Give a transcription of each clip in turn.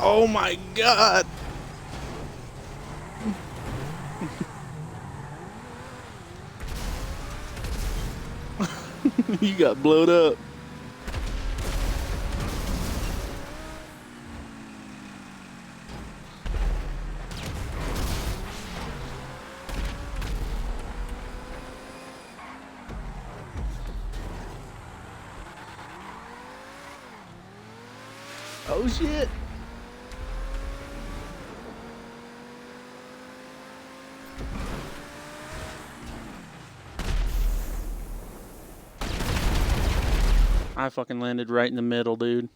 Oh my god! You got blowed up. Oh shit! I fucking landed right in the middle, dude.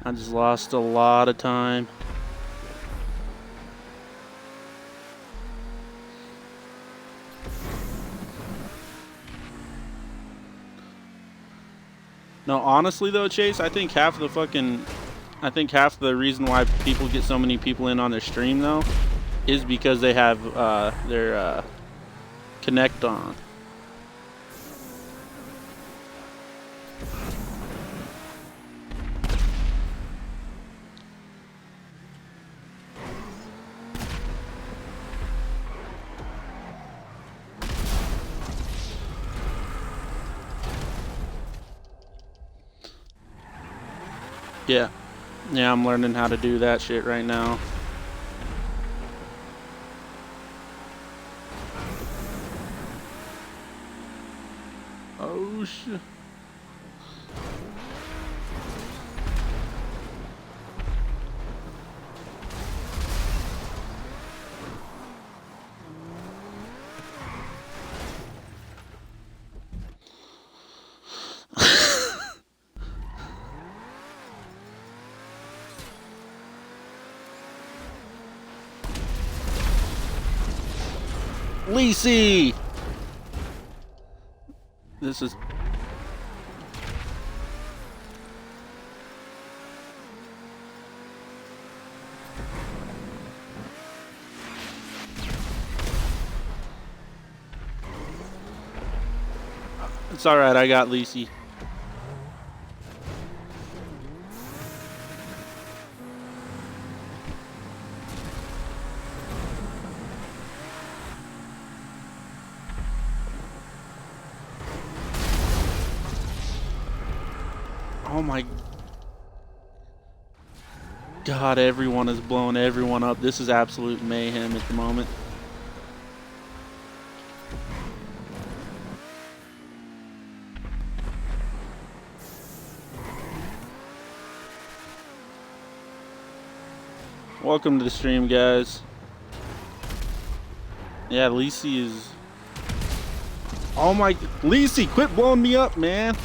I just lost a lot of time. No, honestly though, Chase, I think half the reason why people get so many people in on their stream though is because they have their Connect on. Yeah. Yeah, I'm learning how to do that shit right now. Oh shit. Lacey! This is... It's alright, I got Lacey. Oh my god, everyone is blowing everyone up. This is absolute mayhem at the moment. Welcome to the stream, guys. Yeah, Lacey is... Oh my... Lacey, quit blowing me up, man!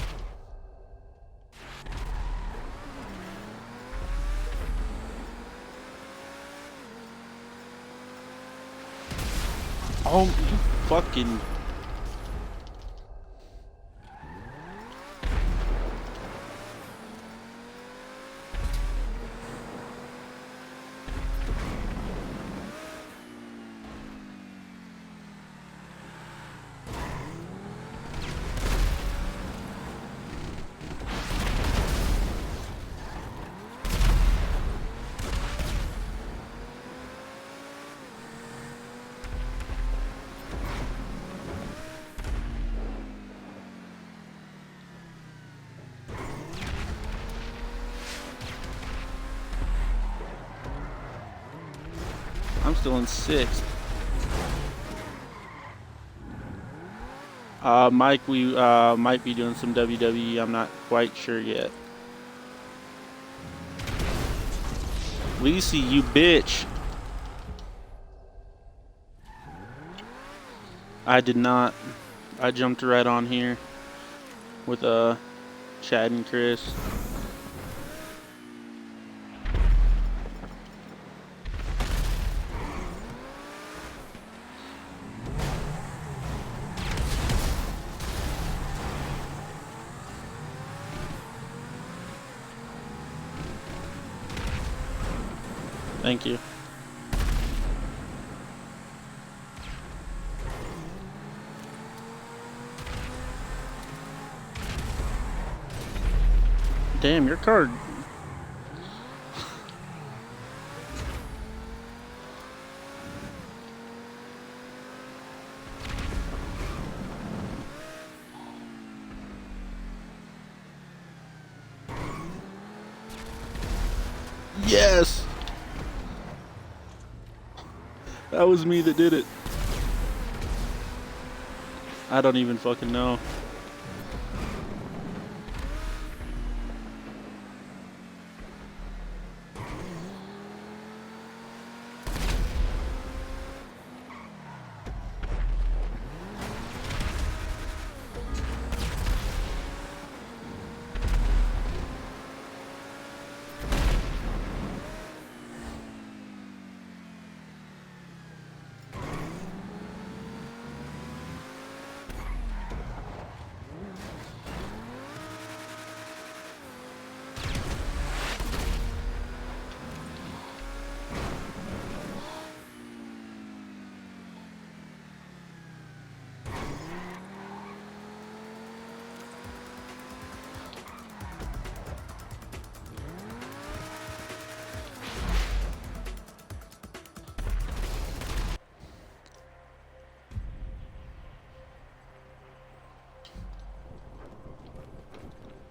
Oh, you fucking... I'm still in 6th. Mike, we might be doing some WWE. I'm not quite sure yet. Lacey, you bitch. I did not. I jumped right on here with Chad and Chris. Thank you. Damn, your card. Yes! That was me that did it. I don't even fucking know.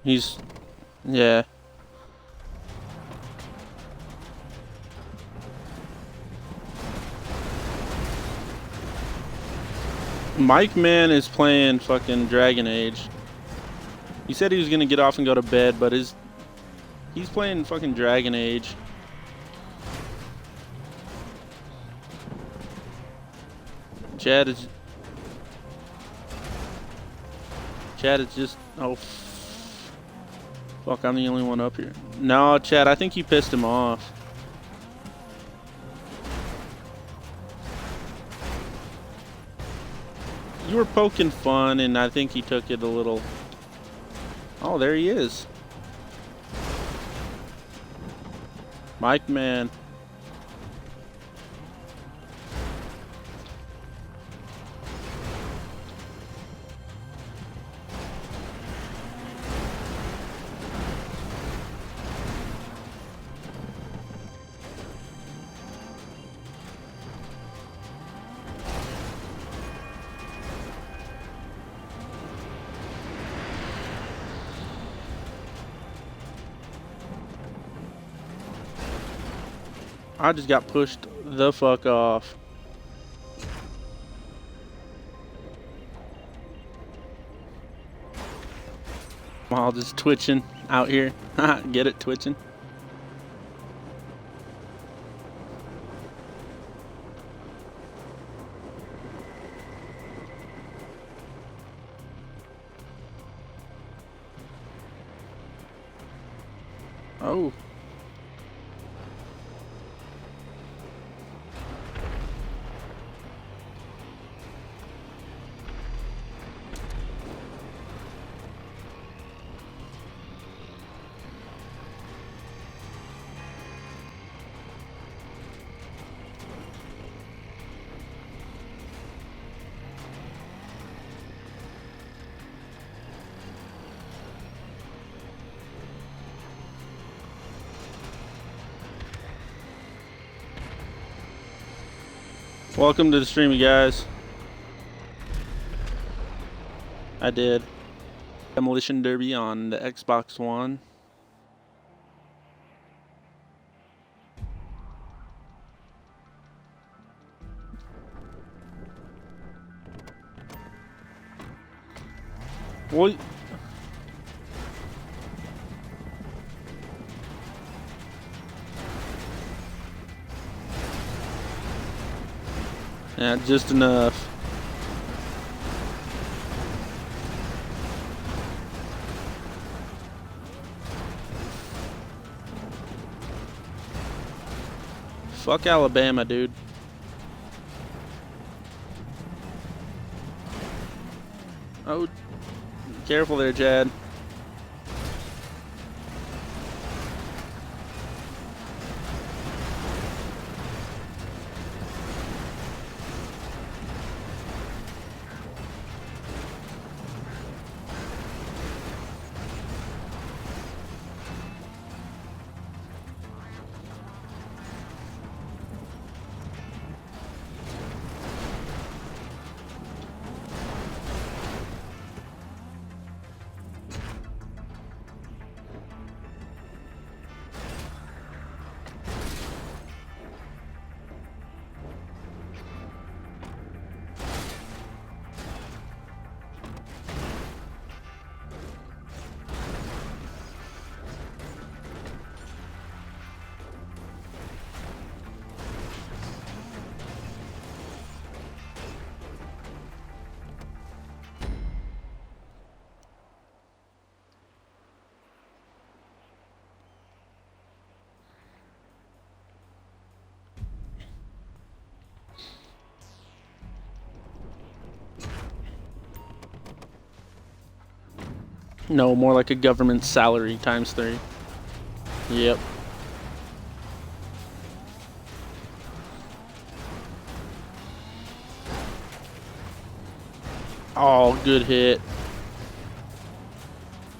He's... yeah. Mike Man is playing fucking Dragon Age. He said he was gonna get off and go to bed, but he's playing fucking Dragon Age. Chad is just... oh, fuck, I'm the only one up here. No, Chad, I think you pissed him off. You were poking fun, and I think he took it a little... oh, there he is. Mike Man. I just got pushed the fuck off. While just twitching out here. Get it, twitching. Oh. Welcome to the stream, you guys. I did Demolition Derby on the Xbox One. Well, yeah, just enough. Fuck Alabama, dude. Oh, careful there, Chad. No, more like a government salary times 3. Yep. Oh, good hit.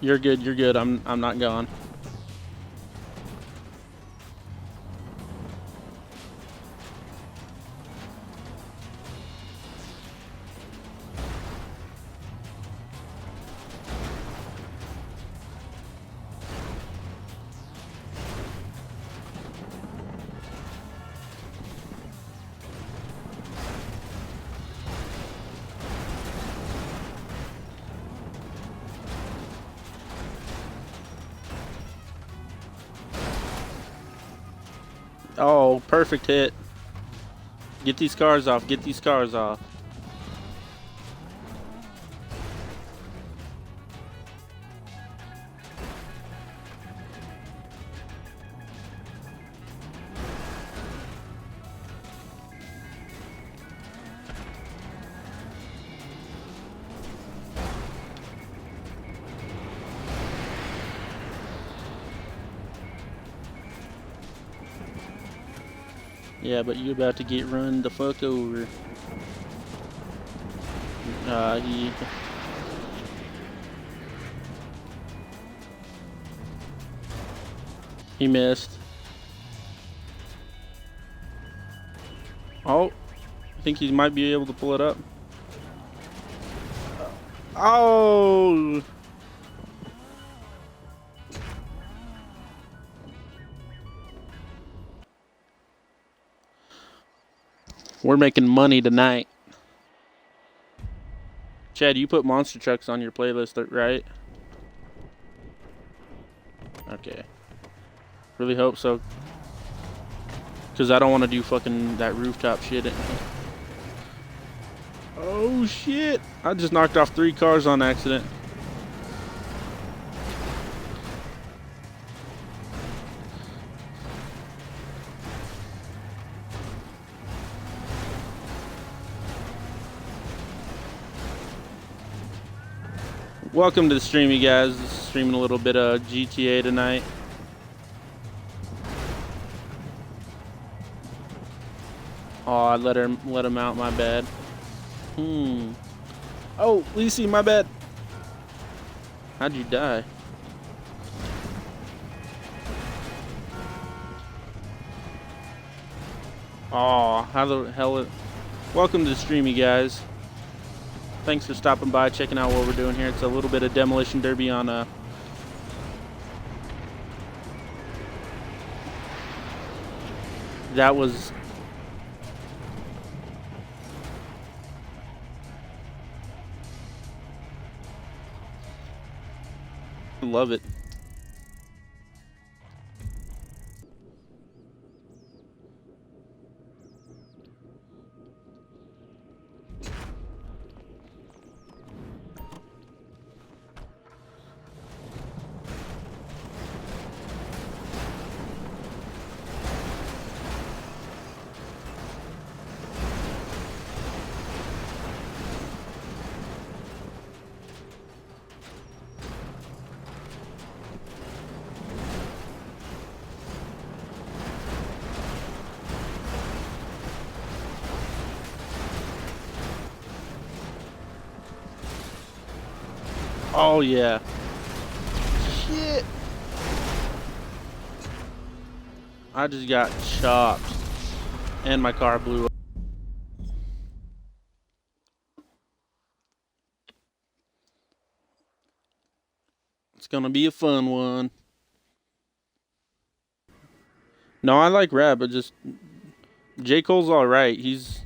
You're good, you're good. I'm not gone. Oh, perfect hit. Get these cars off, get these cars off. Yeah, but you about to get run the fuck over. He missed. Oh, I think he might be able to pull it up. Oh! We're making money tonight. Chad, you put monster trucks on your playlist, right? Okay. Really hope so. Because I don't want to do fucking that rooftop shit. Oh shit! I just knocked off 3 cars on accident. Welcome to the stream, you guys. Streaming a little bit of GTA tonight. Oh, I let him out. My bad. Oh, Lisi, my bad. How'd you die? Oh, how the hell? Welcome to the stream, you guys. Thanks for stopping by, checking out what we're doing here. It's a little bit of Demolition Derby on that was love it. Oh yeah. Shit. I just got chopped. And my car blew up. It's gonna be a fun one. No, I like rap, but just J. Cole's alright. He's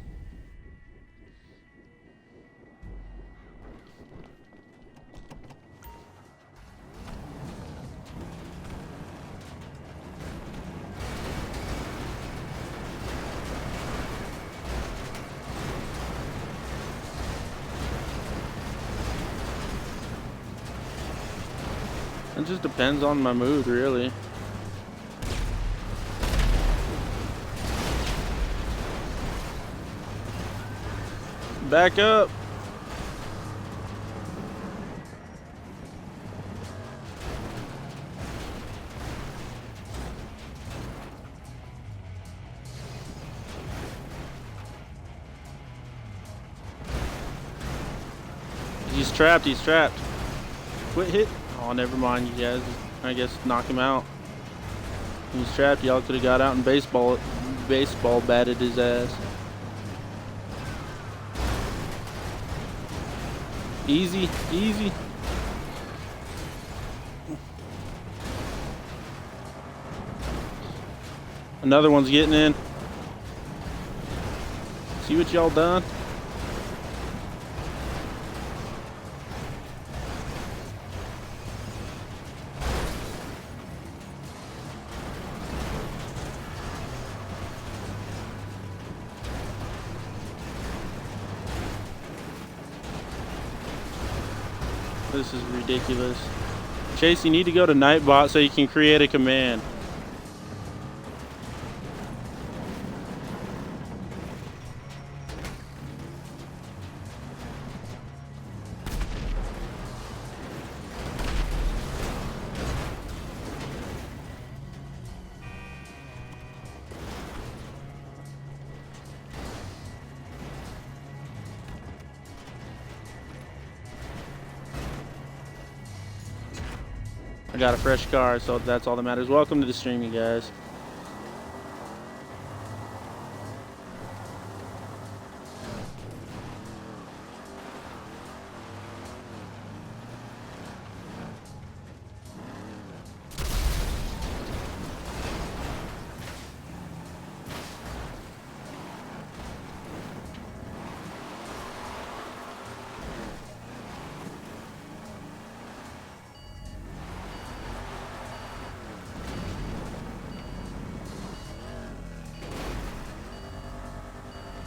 it just depends on my mood, really. Back up. he's trapped. He's trapped. Quit hit. Oh, never mind, you guys. I guess knock him out. He's trapped. Y'all could have got out and baseball batted his ass. Easy, easy. Another one's getting in. See what y'all done? This is ridiculous. Chase, you need to go to Nightbot so you can create a command. I got a fresh car, so that's all that matters. Welcome to the stream, you guys.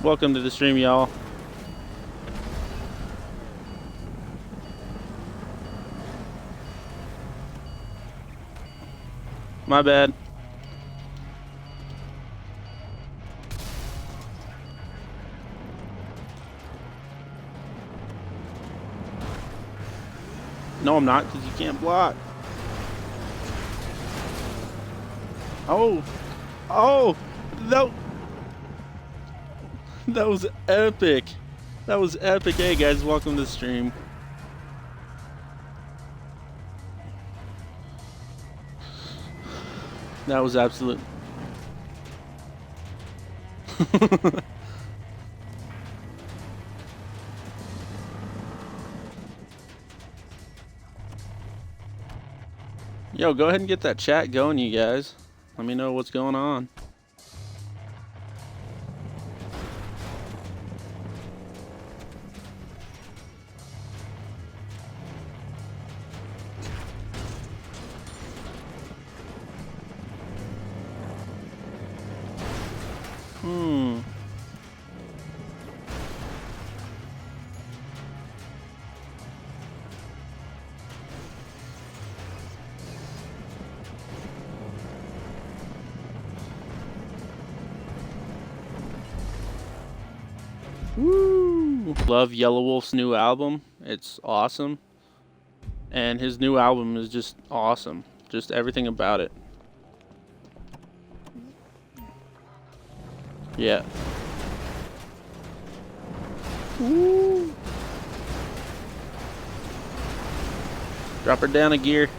Welcome to the stream, y'all. My bad. No, I'm not, because you can't block. Oh. Oh. No. That was epic. That was epic. Hey guys, welcome to the stream. That was absolute. Yo, go ahead and get that chat going, you guys. Let me know what's going on. Woo! Love Yellow Wolf's new album. It's awesome. And his new album is just awesome. Just everything about it. Yeah. Woo! Drop her down a gear.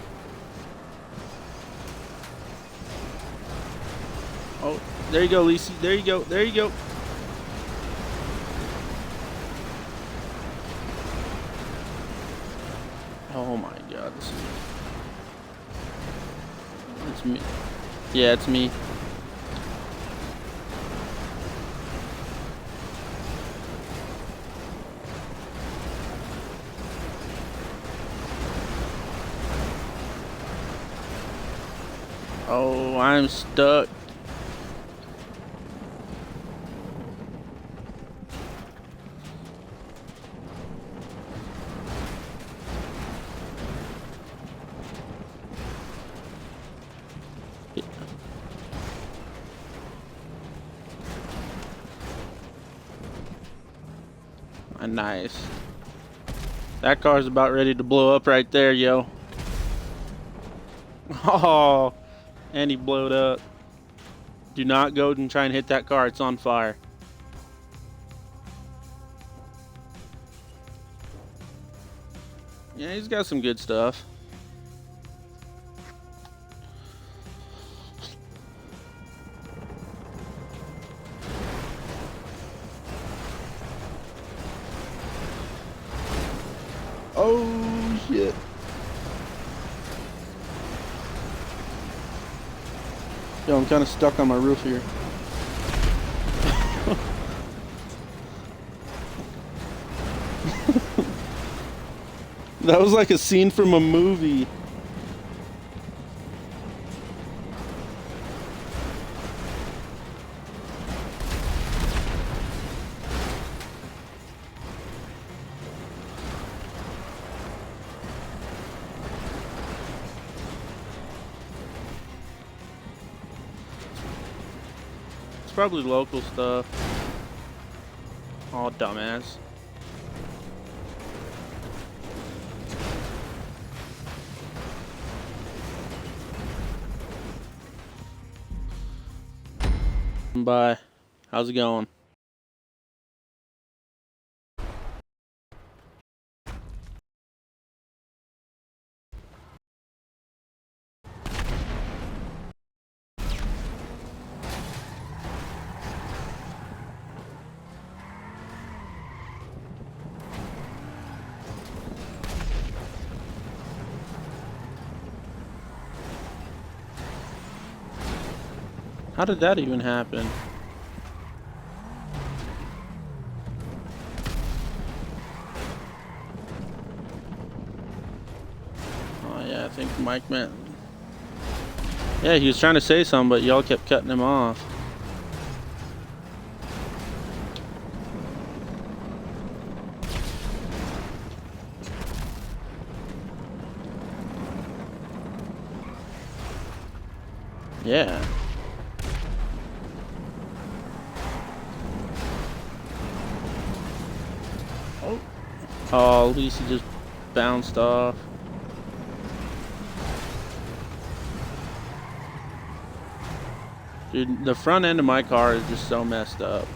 Oh, there you go, Lacey. There you go. There you go. Oh my god, this is... It's me. Yeah, it's me. Oh, I'm stuck. Nice. That car's about ready to blow up right there, yo. Oh, and he blowed up. Do not go and try and hit that car. It's on fire. Yeah, he's got some good stuff. Oh shit. Yo, I'm kind of stuck on my roof here. That was like a scene from a movie. It's probably local stuff. Oh, dumbass. Bye. How's it going? How did that even happen? Oh yeah, I think Mike meant... Yeah, he was trying to say something, but y'all kept cutting him off. Yeah. Oh, at least he just bounced off. Dude, the front end of my car is just so messed up.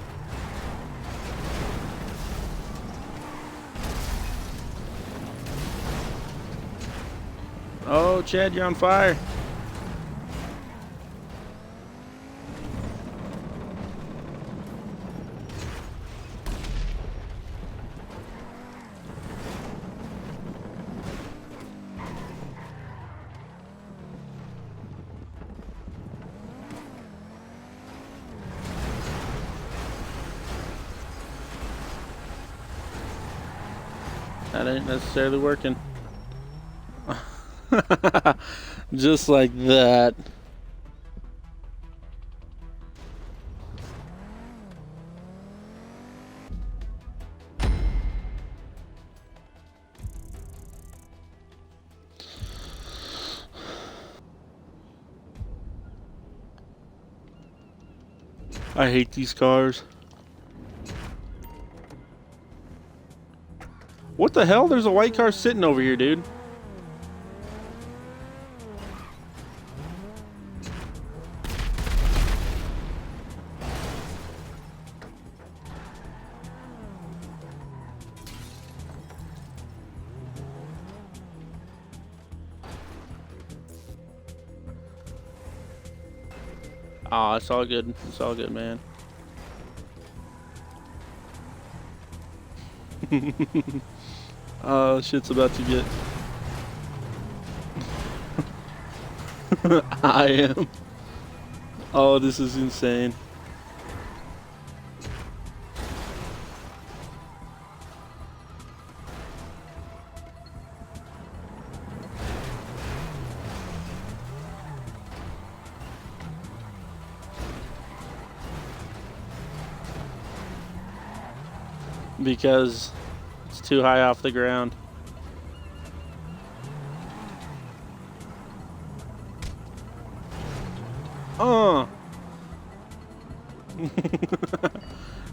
Oh, Chad, you're on fire. That ain't necessarily working. Just like that. I hate these cars. What the hell? There's a white car sitting over here, dude. Aw, it's all good. It's all good, man. Oh, shit's about to get... I am. Oh, this is insane. Because it's too high off the ground.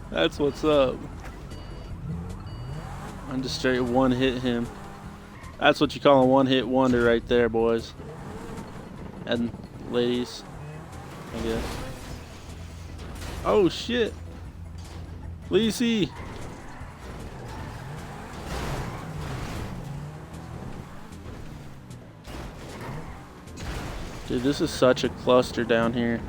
That's what's up. I'm just straight one hit him. That's what you call a one-hit wonder right there, boys. And ladies, I guess. Oh shit. Lacey. Dude, this is such a cluster down here.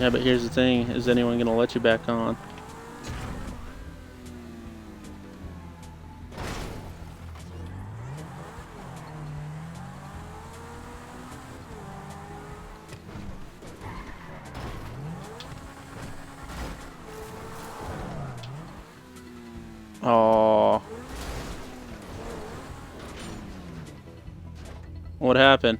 Yeah, but here's the thing, is anyone gonna let you back on? Oh, what happened?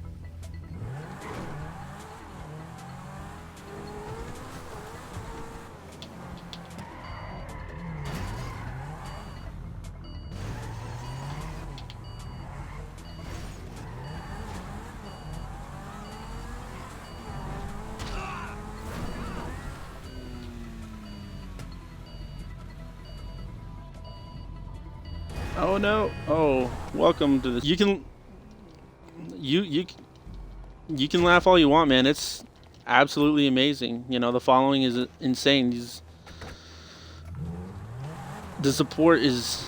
Oh no! Oh, welcome to this. You can laugh all you want, man. It's absolutely amazing. You know, the following is insane. The support is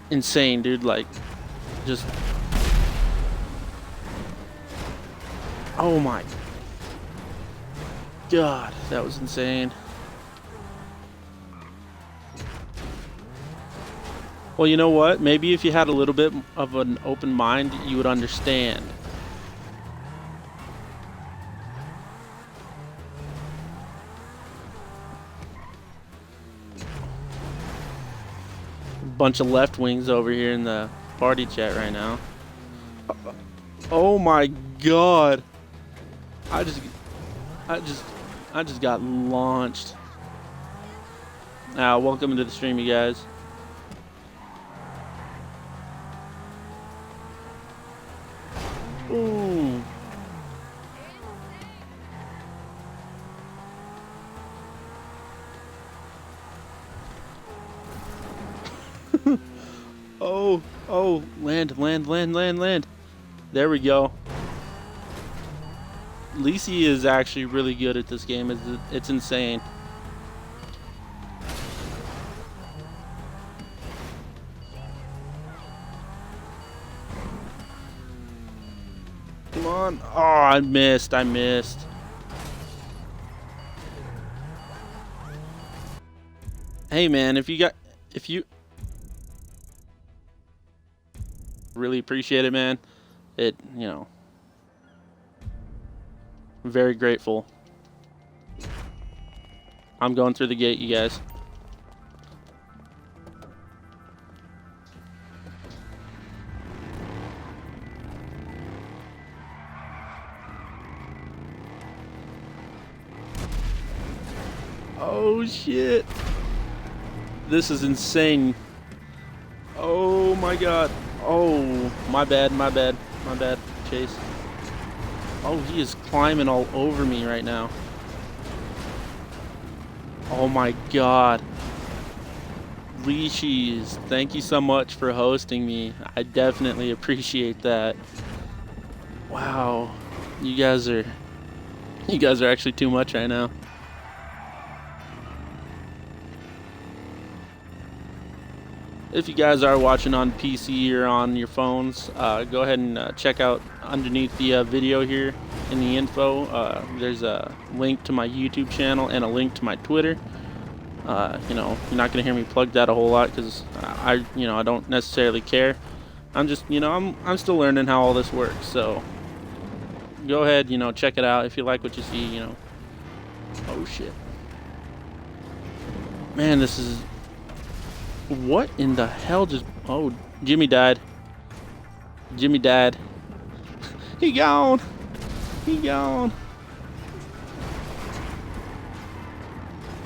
insane, dude. Like, just oh my god, that was insane. Well, you know what? Maybe if you had a little bit of an open mind, you would understand. Bunch of left wings over here in the party chat right now. Oh my god. I just got launched. Welcome to the stream, you guys. Ooh. Oh, land. There we go. Lisi is actually really good at this game. It's insane. Come on. Oh, I missed. Hey man, if you really appreciate it, man. You know, very grateful. I'm going through the gate, you guys. Oh shit. This is insane. Oh my god. Oh, my bad, Chase. Oh, he is climbing all over me right now. Oh my god. Leashies, thank you so much for hosting me. I definitely appreciate that. Wow. You guys are actually too much right now. If you guys are watching on PC or on your phones, go ahead and check out underneath the video here in the info. There's a link to my YouTube channel and a link to my Twitter. You know, you're not gonna hear me plug that a whole lot because I don't necessarily care. I'm just, I'm still learning how all this works. So go ahead, check it out if you like what you see. Oh shit, man, this is. What in the hell just... Oh, Jimmy died. He gone.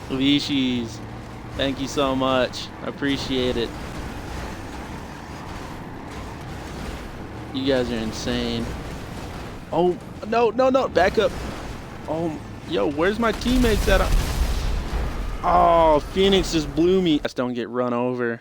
Leashies, thank you so much. I appreciate it. You guys are insane. Oh, no. Back up. Oh, yo, where's my teammates at? Oh, Phoenix just blew me. Just don't get run over.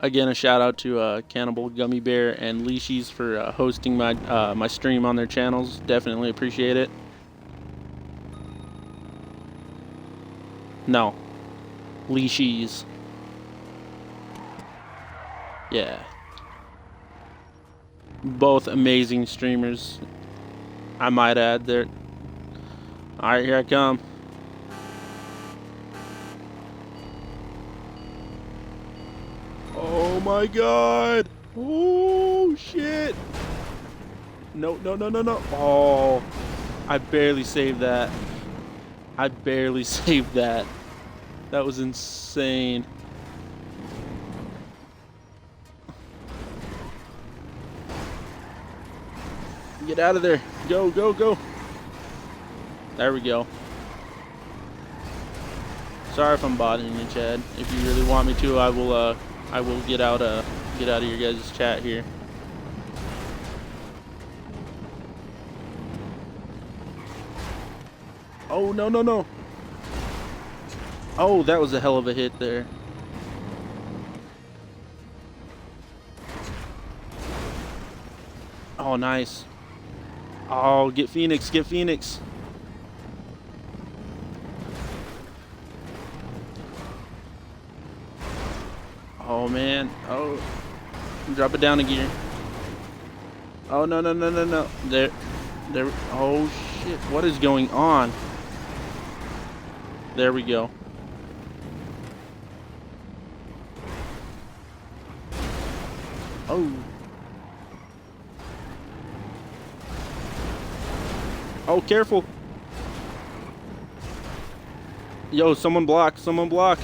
Again, a shout out to Cannibal Gummy Bear and Leashies for hosting my stream on their channels. Definitely appreciate it. No, Leashies. Yeah. Both amazing streamers, I might add. There. All right, here I come. Oh my God! Oh shit! No, no, no, no, no! Oh, I barely saved that. I barely saved that. That was insane. Get out of there! Go, go, go! There we go. Sorry if I'm botting you, Chad. If you really want me to, I will get out of your guys' chat here. Oh no, no, no! Oh, that was a hell of a hit there. Oh, nice. Oh, get Phoenix, get Phoenix. Oh man. Oh, drop it down a gear. Oh no, no, no, no, no. There. Oh shit, what is going on? There we go. Oh. Oh, careful. Yo, someone block, someone block.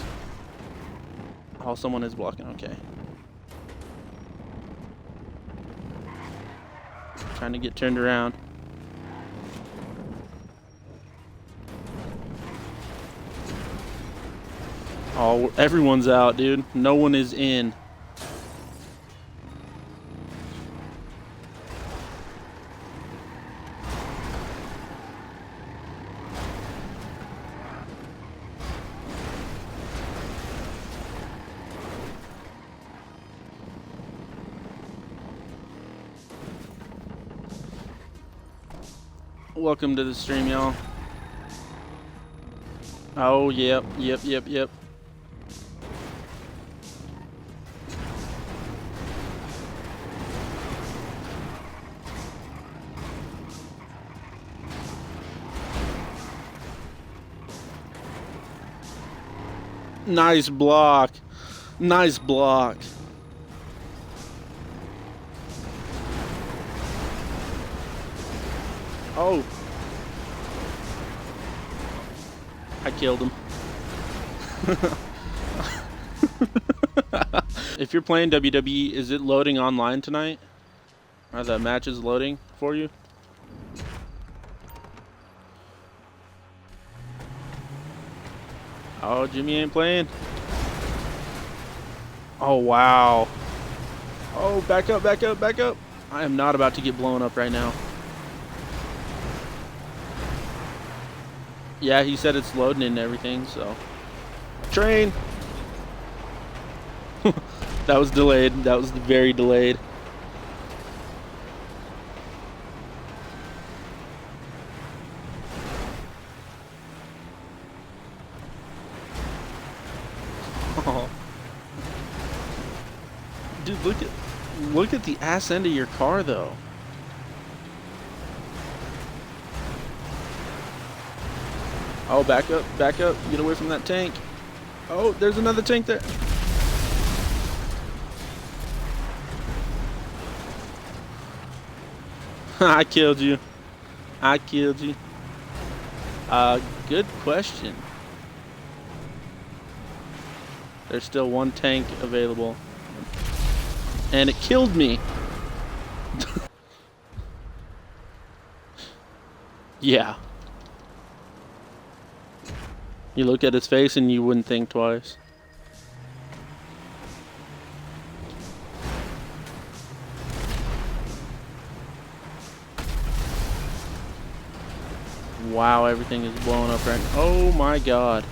Oh, someone is blocking, okay. Trying to get turned around. Oh, everyone's out, dude. No one is in. Welcome to the stream, y'all. Oh, yep, yep, yep, yep. Nice block. Nice block. Oh. I killed him. If you're playing WWE, is it loading online tonight? Are the matches loading for you? Oh, Jimmy ain't playing. Oh, wow. Oh, back up, back up, back up. I am not about to get blown up right now. Yeah, he said it's loading and everything, so. Train! That was delayed. That was very delayed. Oh. Dude, look at the ass end of your car, though. Oh, back up, get away from that tank. Oh, there's another tank there. I killed you. I killed you. Good question. There's still one tank available. And it killed me. Yeah. You look at his face and you wouldn't think twice. Wow, everything is blowing up right now. Oh my god.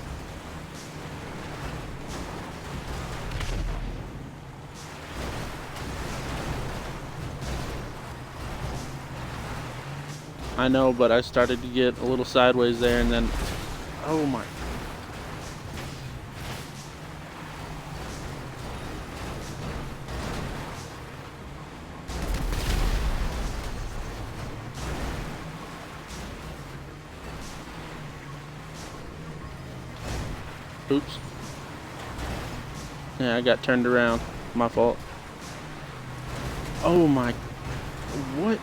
I know, but I started to get a little sideways there, and then, oh my. Oops. Yeah, I got turned around. My fault. Oh my. What?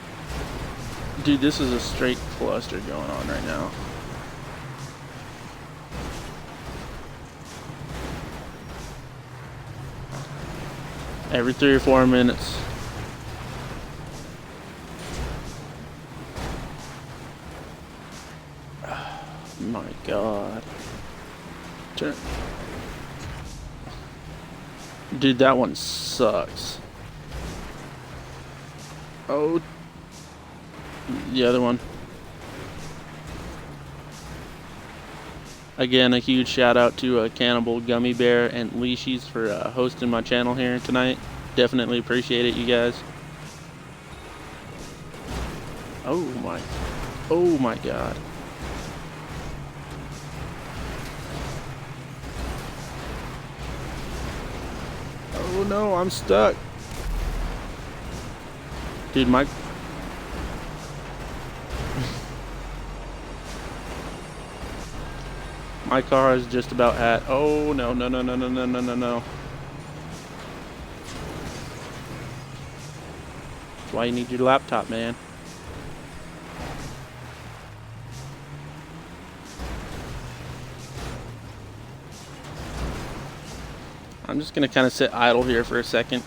Dude, this is a straight cluster going on right now. Every 3 or 4 minutes. Oh my God. Turn. Dude, that one sucks. Oh, the other one. Again, a huge shout out to Cannibal Gummy Bear and Leashies for hosting my channel here tonight. Definitely appreciate it, you guys. Oh my God. Oh no, I'm stuck. Dude, my car is just about at. Oh no. That's why you need your laptop, man. I'm just gonna kind of sit idle here for a second.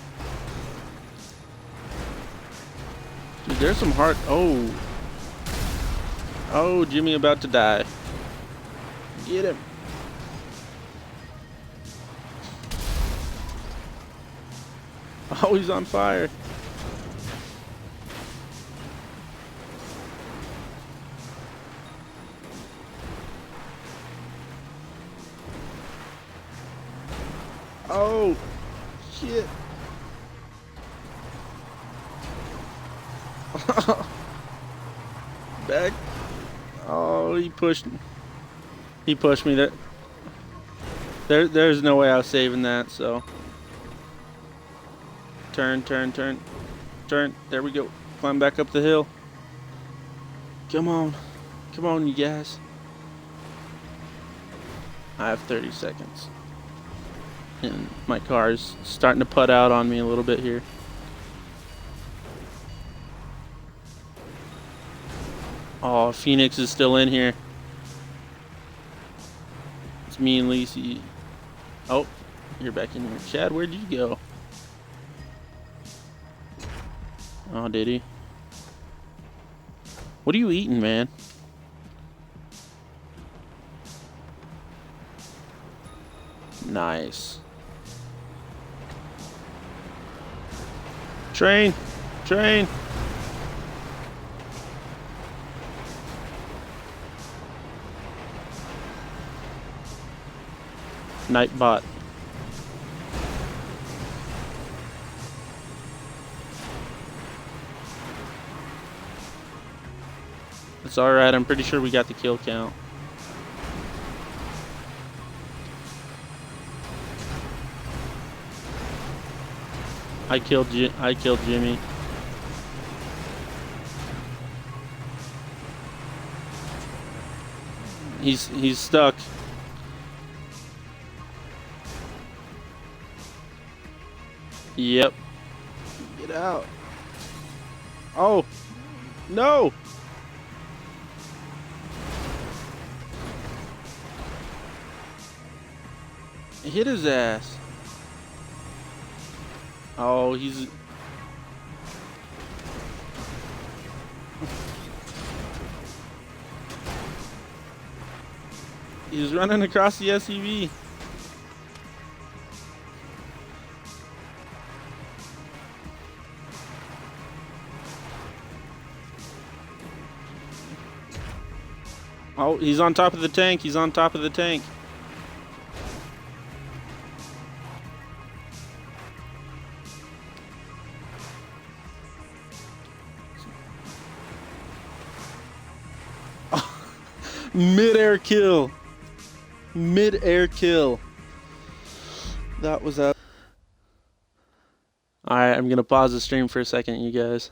Dude, there's some hard. Oh, Jimmy about to die. Get him. Oh, he's on fire. Oh, shit. Back. Oh, he pushed me. He pushed me there. There's no way I was saving that, so. Turn. There we go. Climb back up the hill. Come on, you guys. I have 30 seconds. And my car is starting to put out on me a little bit here. Oh, Phoenix is still in here. It's me and Lacey. Oh, you're back in here. Chad, where'd you go? Oh, did he? What are you eating, man? Nice. Train! Nightbot. It's alright, I'm pretty sure we got the kill count. I killed Jimmy. He's stuck. Yep. Get out. Oh. No. Hit his ass. Oh, he's running across the SUV. Oh, he's on top of the tank. Mid-air kill. Mid-air kill. That was up. Alright, I'm gonna pause the stream for a second, you guys.